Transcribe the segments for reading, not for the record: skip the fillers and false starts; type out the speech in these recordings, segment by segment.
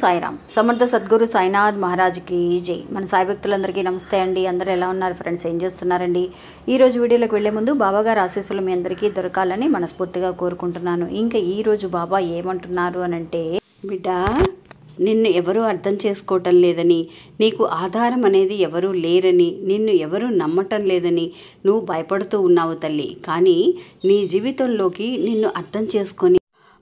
సాయిరామ్. సమర్థ సద్గురు సాయినాథ్ మహారాజ్కి జై. మన సాయి భక్తులందరికీ నమస్తే అండి. అందరూ ఎలా ఉన్నారు ఫ్రెండ్స్? ఏం చేస్తున్నారండి? ఈరోజు వీడియోలోకి వెళ్లే ముందు బాబాగారు ఆశీస్సులు మీ అందరికీ దొరకాలని మనస్ఫూర్తిగా కోరుకుంటున్నాను. ఇంకా ఈరోజు బాబా ఏమంటున్నారు అనంటే, బిడ్డ, నిన్ను ఎవరూ అర్థం చేసుకోవటం లేదని, నీకు ఆధారం అనేది ఎవరూ లేరని, నిన్ను ఎవరూ నమ్మటం లేదని నువ్వు భయపడుతూ ఉన్నావు తల్లి. కానీ నీ జీవితంలోకి నిన్ను అర్థం చేసుకొని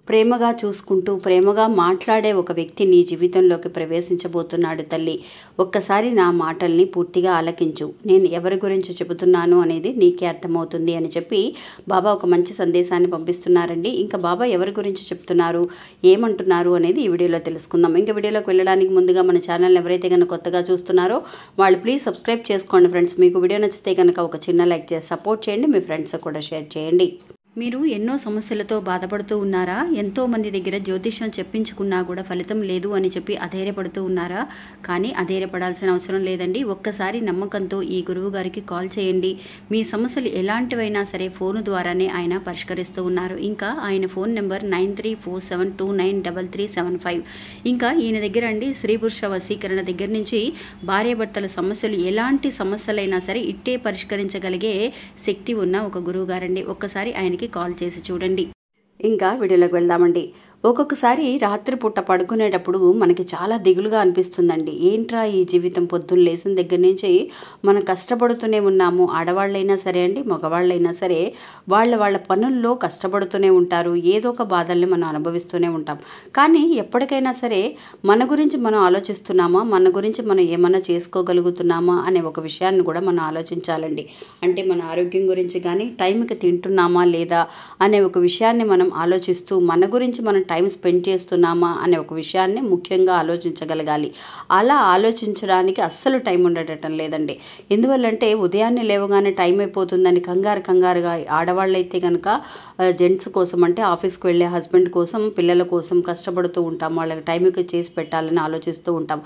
ప్రేమగా చూసుకుంటూ ప్రేమగా మాట్లాడే ఒక వ్యక్తి నీ జీవితంలోకి ప్రవేశించబోతున్నాడు తల్లి. ఒక్కసారి నా మాటల్ని పూర్తిగా ఆలకించు. నేను ఎవరి గురించి చెబుతున్నాను అనేది నీకే అర్థమవుతుంది అని చెప్పి బాబా ఒక మంచి సందేశాన్ని పంపిస్తున్నారండి. ఇంకా బాబా ఎవరి గురించి చెప్తున్నారు, ఏమంటున్నారు అనేది ఈ వీడియోలో తెలుసుకుందాం. ఇంకా వీడియోలోకి వెళ్ళడానికి ముందుగా మన ఛానల్ ఎవరైతే కనుక కొత్తగా చూస్తున్నారో వాళ్ళు ప్లీజ్ సబ్స్క్రైబ్ చేసుకోండి ఫ్రెండ్స్. మీకు వీడియో నచ్చితే కనుక ఒక చిన్న లైక్ చేసి సపోర్ట్ చేయండి. మీ ఫ్రెండ్స్ కూడా షేర్ చేయండి. మీరు ఎన్నో సమస్యలతో బాధపడుతూ ఉన్నారా? ఎంతోమంది దగ్గర జ్యోతిష్యం చెప్పించుకున్నా కూడా ఫలితం లేదు అని చెప్పి అధైర్యపడుతూ ఉన్నారా? కానీ అధైర్యపడాల్సిన అవసరం లేదండి. ఒక్కసారి నమ్మకంతో ఈ గురువు గారికి కాల్ చేయండి. మీ సమస్యలు ఎలాంటివైనా సరే ఫోన్ ద్వారానే ఆయన పరిష్కరిస్తూ ఉన్నారు. ఇంకా ఆయన ఫోన్ నెంబర్ 9347293375. ఇంకా ఈయన దగ్గర అండి స్త్రీ పురుష వశీకరణ దగ్గర నుంచి భార్యాభర్తల సమస్యలు ఎలాంటి సమస్యలైనా సరే ఇట్టే పరిష్కరించగలిగే శక్తి ఉన్న ఒక గురువు గారండి. ఒక్కసారి ఆయనకి కాల్ చేసి చూడండి. ఇంకా వీడియోలోకి వెళ్దామండి. ఒక్కొక్కసారి రాత్రిపూట పడుకునేటప్పుడు మనకి చాలా దిగులుగా అనిపిస్తుందండి. ఏంట్రా ఈ జీవితం, పొద్దున్న లేచిన దగ్గర నుంచి మనం కష్టపడుతూనే ఉన్నాము. ఆడవాళ్ళైనా సరే అండి, మగవాళ్ళైనా సరే వాళ్ళ పనుల్లో కష్టపడుతూనే ఉంటారు. ఏదో ఒక బాధల్ని మనం అనుభవిస్తూనే ఉంటాం. కానీ ఎప్పటికైనా సరే మన గురించి మనం ఆలోచిస్తున్నామా, మన గురించి మనం ఏమన్నా చేసుకోగలుగుతున్నామా అనే ఒక విషయాన్ని కూడా మనం ఆలోచించాలండి. అంటే మన ఆరోగ్యం గురించి కానీ, టైంకి తింటున్నామా లేదా అనే ఒక విషయాన్ని మనం ఆలోచిస్తూ మన గురించి మనం టైం స్పెండ్ చేస్తున్నామా అనే ఒక విషయాన్ని ముఖ్యంగా ఆలోచించగలగాలి. అలా ఆలోచించడానికి అస్సలు టైం ఉండటం లేదండి. ఎందువల్లంటే ఉదయాన్నే లేవగానే టైం అయిపోతుందని కంగారుగా ఆడవాళ్ళైతే కనుక జెంట్స్ కోసం అంటే ఆఫీస్కి వెళ్ళే హస్బెండ్ కోసం, పిల్లల కోసం కష్టపడుతూ ఉంటాం. వాళ్ళకి టైంకి చేసి పెట్టాలని ఆలోచిస్తూ ఉంటాం.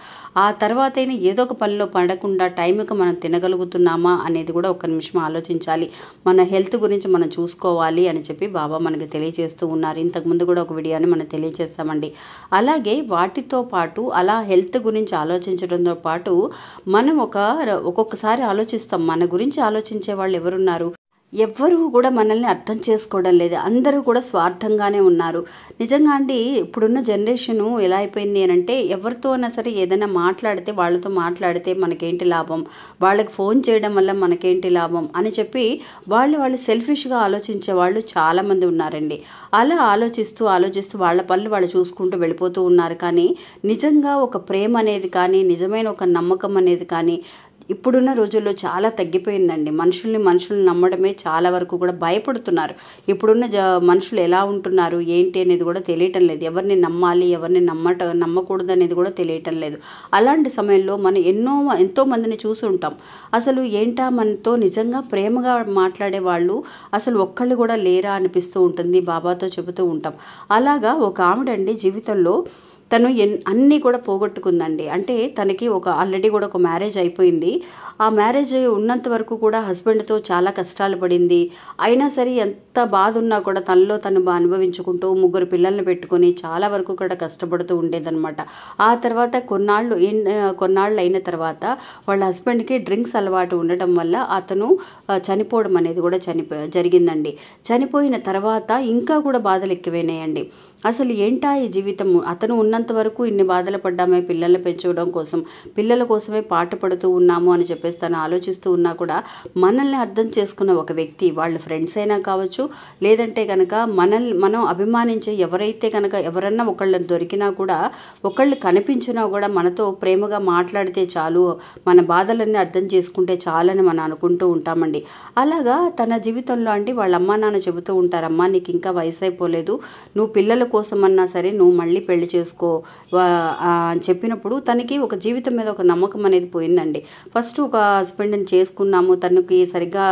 ఆ తర్వాతైనా ఏదో ఒక పనిలో పడకుండా టైంకి మనం తినగలుగుతున్నామా అనేది కూడా ఒక నిమిషం ఆలోచించాలి. మన హెల్త్ గురించి మనం చూసుకోవాలి అని చెప్పి బాబా మనకి తెలియజేస్తూ ఉన్నారు. ఇంతకుముందు కూడా ఒక వీడియోని మనం తెలియజేస్తామండి. అలాగే వాటితో పాటు అలా హెల్త్ గురించి ఆలోచించడంతో పాటు మనం ఒక్కొక్కసారి ఆలోచిస్తాం, మన గురించి ఆలోచించే వాళ్ళు ఎవరున్నారు? ఎవ్వరూ కూడా మనల్ని అర్థం చేసుకోవడం లేదు. అందరూ కూడా స్వార్థంగానే ఉన్నారు. నిజంగా అండి, ఇప్పుడున్న జనరేషను ఎలా అయిపోయింది అని అంటే, ఎవరితో అయినా సరే ఏదైనా మాట్లాడితే వాళ్ళతో మాట్లాడితే మనకేంటి లాభం, వాళ్ళకి ఫోన్ చేయడం వల్ల మనకేంటి లాభం అని చెప్పి వాళ్ళు సెల్ఫిష్గా ఆలోచించే వాళ్ళు చాలామంది ఉన్నారండి. అలా ఆలోచిస్తూ వాళ్ళ పనులు వాళ్ళు చూసుకుంటూ వెళ్ళిపోతూ ఉన్నారు. కానీ నిజంగా ఒక ప్రేమ అనేది కానీ, నిజమైన ఒక నమ్మకం అనేది కానీ ఇప్పుడున్న రోజుల్లో చాలా తగ్గిపోయిందండి. మనుషుల్ని నమ్మడమే చాలా వరకు కూడా భయపడుతున్నారు. ఇప్పుడున్న మనుషులు ఎలా ఉంటున్నారు ఏంటి అనేది కూడా తెలియటం లేదు. ఎవరిని నమ్మాలి, ఎవరిని నమ్మకూడదు అనేది కూడా తెలియటం లేదు. అలాంటి సమయంలో మనం ఎంతో మందిని చూసి ఉంటాం. అసలు ఏంటా మనతో నిజంగా ప్రేమగా మాట్లాడే వాళ్ళు అసలు ఒక్కళ్ళు కూడా లేరా అనిపిస్తూ ఉంటుంది. బాబాతో చెబుతూ ఉంటాం. అలాగా ఒక ఆవిడండి జీవితంలో తను అన్నీ కూడా పోగొట్టుకుందండి. అంటే తనకి ఆల్రెడీ కూడా ఒక మ్యారేజ్ అయిపోయింది. ఆ మ్యారేజ్ ఉన్నంత వరకు కూడా హస్బెండ్తో చాలా కష్టాలు పడింది. అయినా సరే ఎంత బాధ ఉన్నా కూడా తనలో తను అనుభవించుకుంటూ 3 పిల్లల్ని పెట్టుకొని చాలా వరకు కూడా కష్టపడుతూ ఉండేదన్నమాట. ఆ తర్వాత కొన్నాళ్ళు అయిన తర్వాత వాళ్ళ హస్బెండ్కి డ్రింక్స్ అలవాటు ఉండటం వల్ల అతను చనిపోవడం అనేది కూడా జరిగిందండి. చనిపోయిన తర్వాత ఇంకా కూడా బాధలు ఎక్కువైనాయండి. అసలు ఏంటా ఈ జీవితము, అతను ఉన్నంత వరకు ఇన్ని బాధలు పడ్డామే పిల్లల్ని పెంచుకోవడం కోసం, పిల్లల కోసమే పాటు పడుతూ ఉన్నాము అని చెప్పేసి తను ఆలోచిస్తూ ఉన్నా కూడా మనల్ని అర్థం చేసుకున్న ఒక వ్యక్తి, వాళ్ళ ఫ్రెండ్స్ అయినా కావచ్చు, లేదంటే కనుక మనం అభిమానించే ఎవరన్నా ఒకళ్ళని దొరికినా కూడా, ఒకళ్ళు కనిపించినా కూడా మనతో ప్రేమగా మాట్లాడితే చాలు, మన బాధలన్నీ అర్థం చేసుకుంటే చాలని మనం అనుకుంటూ ఉంటామండి. అలాగా తన జీవితంలో అంటే వాళ్ళ అమ్మా నాన్న చెబుతూ ఉంటారమ్మా, నీకు ఇంకా వయసు అయిపోలేదు, నువ్వు పిల్లల కోసమన్నా సరే నువ్వు మళ్ళీ పెళ్లి చేసుకో అని చెప్పినప్పుడు తనకి ఒక జీవితం మీద ఒక నమ్మకం అనేది పోయిందండి. ఫస్ట్ ఒక హస్బెండ్ని చేసుకున్నాము, తనకి సరిగ్గా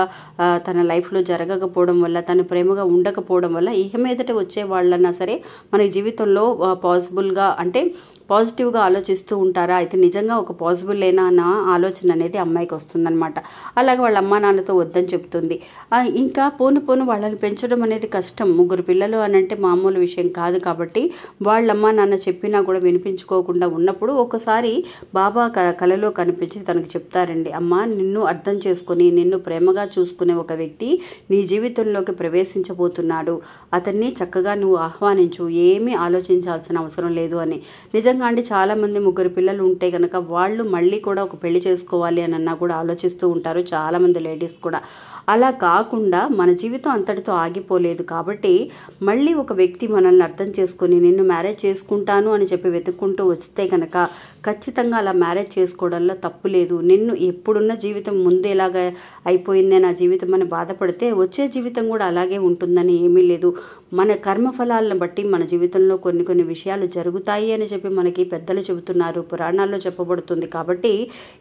తన లైఫ్లో జరగకపోవడం వల్ల, తను ప్రేమగా ఉండకపోవడం వల్ల ఇక మీదట వచ్చే వాళ్ళన్నా సరే మన జీవితంలో పాసిబుల్గా అంటే పాజిటివ్గా ఆలోచిస్తూ ఉంటారా, అయితే నిజంగా ఒక పాసిబుల్ లేనా అన్న ఆలోచన అనేది అమ్మాయికి వస్తుందన్నమాట. అలాగే వాళ్ళ అమ్మా నాన్నతో వద్దని చెప్తుంది. ఇంకా పోను పోను వాళ్ళని పెంచడం అనేది కష్టం. 3 పిల్లలు అని అంటే మామూలు విషయం కాదు. కాబట్టి వాళ్ళ అమ్మా నాన్న చెప్పినా కూడా వినిపించుకోకుండా ఉన్నప్పుడు ఒకసారి బాబా కలలో కనిపించి తనకు చెప్తారండి, అమ్మ నిన్ను అర్థం చేసుకొని నిన్ను ప్రేమగా చూసుకునే ఒక వ్యక్తి నీ జీవితంలోకి ప్రవేశించబోతున్నాడు, అతన్ని చక్కగా నువ్వు ఆహ్వానించు, ఏమీ ఆలోచించాల్సిన అవసరం లేదు అని. నిజంగా అండి చాలామంది 3 పిల్లలు ఉంటే కనుక వాళ్ళు మళ్ళీ కూడా ఒక పెళ్లి చేసుకోవాలి అని అన్నా కూడా ఆలోచిస్తూ ఉంటారు చాలామంది లేడీస్ కూడా. అలా కాకుండా మన జీవితం అంతటితో ఆగిపోలేదు కాబట్టి మళ్ళీ ఒక వ్యక్తి మనల్ని అర్థం చేసుకొని నిన్ను మ్యారేజ్ చేసుకుంటాను అని చెప్పి వెతుక్కుంటూ వస్తే కనుక ఖచ్చితంగా అలా మ్యారేజ్ చేసుకోవడంలో తప్పు లేదు. నిన్ను ఎప్పుడున్న జీవితం ముందు ఎలాగ అయిపోయిందే నా జీవితం అని బాధపడితే వచ్చే జీవితం కూడా అలాగే ఉంటుందని ఏమీ లేదు. మన కర్మఫలాలను బట్టి మన జీవితంలో కొన్ని విషయాలు జరుగుతాయి అని చెప్పి మనకి పెద్దలు చెబుతున్నారు, పురాణాల్లో చెప్పబడుతుంది. కాబట్టి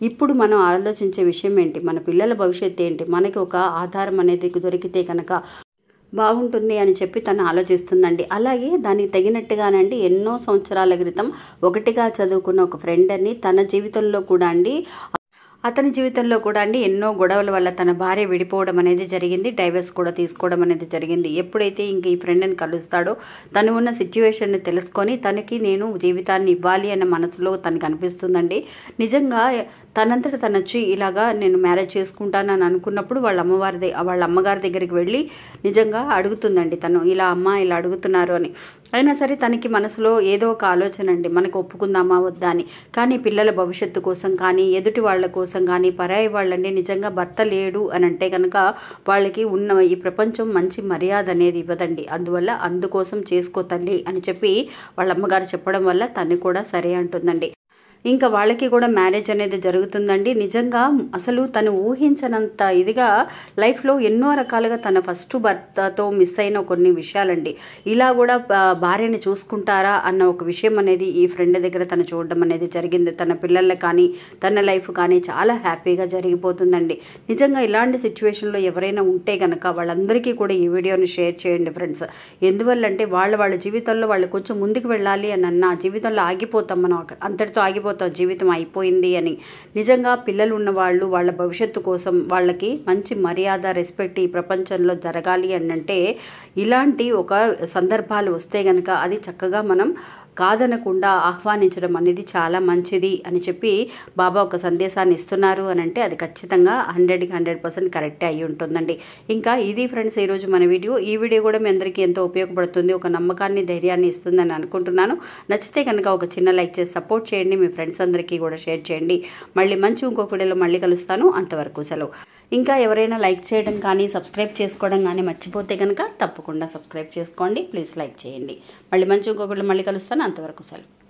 ఇప్పుడు మనం ఆలోచించే విషయం ఏంటి, మన పిల్లల భవిష్యత్తు ఏంటి, మనకి ఒక ఆధారం అనేది దొరికితే కనుక బాగుంటుంది అని చెప్పి తను ఆలోచిస్తుందండి. అలాగే దానికి తగినట్టుగానండి ఎన్నో సంవత్సరాల క్రితం ఒకటిగా చదువుకున్న ఒక ఫ్రెండ్ అని తన జీవితంలో కూడా అండి అతని జీవితంలో కూడా అండి ఎన్నో గొడవల వల్ల తన భార్య విడిపోవడం అనేది జరిగింది, డైవర్స్ కూడా తీసుకోవడం అనేది జరిగింది. ఎప్పుడైతే ఇంక ఈ ఫ్రెండ్ని కలుస్తాడో తను ఉన్న సిచ్యువేషన్ని తెలుసుకొని తనకి నేను జీవితాన్ని ఇవ్వాలి అన్న మనసులో తనకు అనిపిస్తుందండి. నిజంగా తనంతట తనొచ్చి ఇలాగా నేను మ్యారేజ్ చేసుకుంటానని అనుకున్నప్పుడు వాళ్ళ అమ్మగారి దగ్గరికి వెళ్ళి నిజంగా అడుగుతుందండి తను, ఇలా అమ్మ ఇలా అడుగుతున్నారు అని. అయినా సరే తనకి మనసులో ఏదో ఒక ఆలోచన అండి, మనకు ఒప్పుకుందామా వద్దా అని. కానీ పిల్లల భవిష్యత్తు కోసం కానీ ఎదుటి వాళ్ళ కోసం కానీ పరాయి వాళ్ళండి నిజంగా భర్త లేడు అని అంటే కనుక వాళ్ళకి ఉన్న ఈ ప్రపంచం మంచి మర్యాద అనేది ఇవ్వదండి. అందుకోసం చేసుకో తల్లి అని చెప్పి వాళ్ళ అమ్మగారు చెప్పడం వల్ల తను కూడా సరే అంటుందండి. ఇంకా వాళ్ళకి కూడా మ్యారేజ్ అనేది జరుగుతుందండి. నిజంగా అసలు తను ఊహించనంత ఇదిగా లైఫ్లో ఎన్నో రకాలుగా తన ఫస్ట్ భర్తతో మిస్ అయిన కొన్ని విషయాలండి. ఇలా కూడా భార్యని చూసుకుంటారా అన్న ఒక విషయం అనేది ఈ ఫ్రెండ్ దగ్గర తను చూడడం అనేది జరిగింది. తన పిల్లలకు కానీ తన లైఫ్ కానీ చాలా హ్యాపీగా జరిగిపోతుందండి. నిజంగా ఇలాంటి సిచ్యువేషన్లో ఎవరైనా ఉంటే కనుక వాళ్ళందరికీ కూడా ఈ వీడియోని షేర్ చేయండి ఫ్రెండ్స్. ఎందువల్లంటే వాళ్ళ జీవితంలో వాళ్ళు కొంచెం ముందుకు వెళ్ళాలి అని అన్న జీవితంలో ఆగిపోతాం, మనం అంతటితో ఆగిపోతాం, జీవితం అయిపోయింది అని. నిజంగా పిల్లలు ఉన్నవాళ్ళు వాళ్ళ భవిష్యత్తు కోసం వాళ్ళకి మంచి మర్యాద రెస్పెక్ట్ ఈ ప్రపంచంలో జరగాలి అని అంటే ఇలాంటి ఒక సందర్భాలు వస్తే కనుక అది చక్కగా మనం కాదనకుండా ఆహ్వానించడం అనేది చాలా మంచిది అని చెప్పి బాబా ఒక సందేశాన్ని ఇస్తున్నారు అని అంటే అది ఖచ్చితంగా 100% కరెక్టే అయి ఉంటుందండి. ఇంకా ఇది ఫ్రెండ్స్ ఈరోజు మన వీడియో. ఈ వీడియో కూడా మీ అందరికీ ఎంతో ఉపయోగపడుతుంది, ఒక నమ్మకాన్ని ధైర్యాన్ని ఇస్తుందని అనుకుంటున్నాను. నచ్చితే కనుక ఒక చిన్న లైక్ చేసి సపోర్ట్ చేయండి, మీ ఫ్రెండ్స్ అందరికీ కూడా షేర్ చేయండి. మళ్ళీ మంచి ఇంకొక వీడియోలో మళ్ళీ కలుస్తాను, అంతవరకు సెలవు. ఇంకా ఎవరైనా లైక్ చేయడం కానీ సబ్స్క్రైబ్ చేసుకోవడం కానీ మర్చిపోతే కనుక తప్పకుండా సబ్స్క్రైబ్ చేసుకోండి, ప్లీజ్ లైక్ చేయండి. మళ్ళీ మంచి ఇంకొక వీడియోలో మళ్ళీ కలుస్తాను, అంతవరకు సెలవు.